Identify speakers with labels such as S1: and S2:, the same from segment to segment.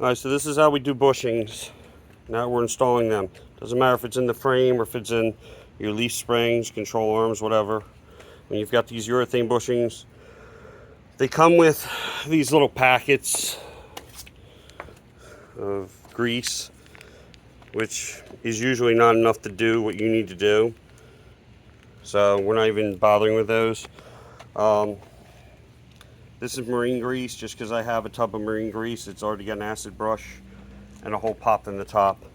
S1: Alright, so this is how we do bushings. Now we're installing them. Doesn't matter if it's in the frame or if it's in your leaf springs, control arms, whatever. When you've got these urethane bushings, they come with these little packets of grease, which is usually not enough to do what you need to do. So we're not even bothering with those. This is marine grease, just because I have a tub of marine grease. It's already got an acid brush and a hole popped in the top.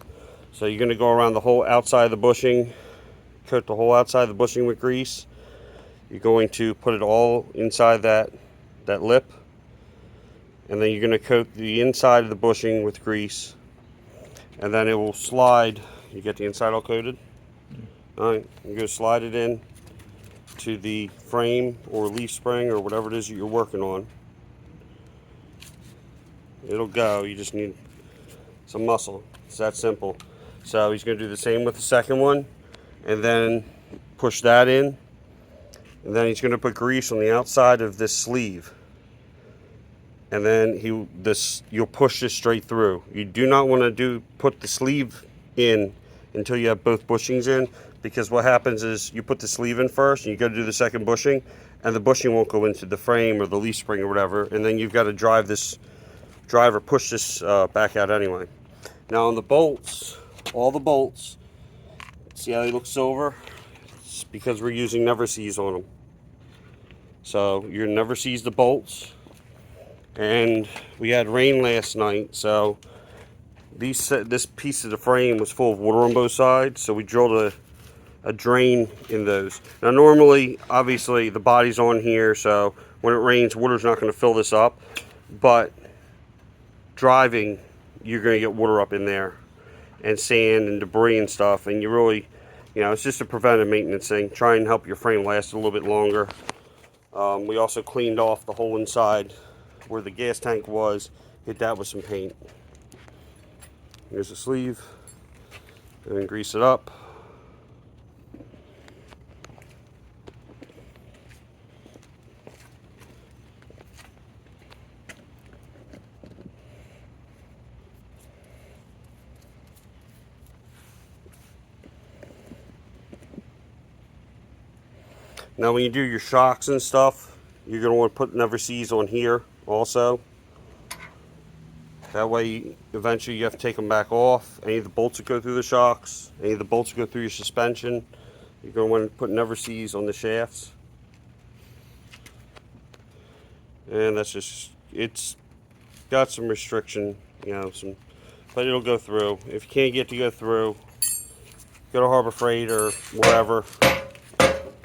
S1: So you're going to go around the whole outside of the bushing, coat the whole outside of the bushing with grease. You're going to put it all inside that lip, and then you're going to coat the inside of the bushing with grease, and then it will slide. You get the inside all coated. All right, you're going to slide it in to the frame or leaf spring or whatever it is that you're working on. It'll go. You just need some muscle. It's that simple. So he's going to do the same with the second one, and then push that in, and then he's going to put grease on the outside of this sleeve, and then you'll push this straight through. You do not want to put the sleeve in until you have both bushings in, because what happens is you put the sleeve in first and you go to do the second bushing, and the bushing won't go into the frame or the leaf spring or whatever, and then you've got to push this back out anyway. Now on the bolts, all the bolts, see how they look silver? It's because we're using Never Seize on them. So you're Never Seize the bolts, and we had rain last night, so this piece of the frame was full of water on both sides, so we drilled a drain in those. Now normally, obviously, the body's on here, so when it rains, water's not going to fill this up, but driving, you're going to get water up in there, and sand and debris and stuff, and you really, it's just a preventive maintenance thing. Try and help your frame last a little bit longer. We also cleaned off the whole inside where the gas tank was, hit that with some paint. Here's the sleeve, and then grease it up. Now when you do your shocks and stuff, you're going to want to put Never Seize on here also. That way eventually you have to take them back off. Any of the bolts that go through the shocks, any of the bolts that go through your suspension, you're going to want to put Never Seize on the shafts. And that's just, it's got some restriction, but it'll go through. If you can't get to go through, go to Harbor Freight or wherever.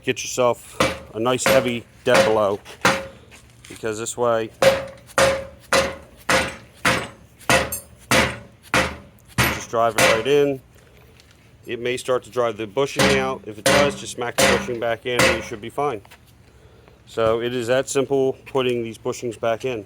S1: Get yourself a nice heavy dead blow, because this way just drive it right in. It may start to drive the bushing out. If it does, just smack the bushing back in and you should be fine. So it is that simple, putting these bushings back in.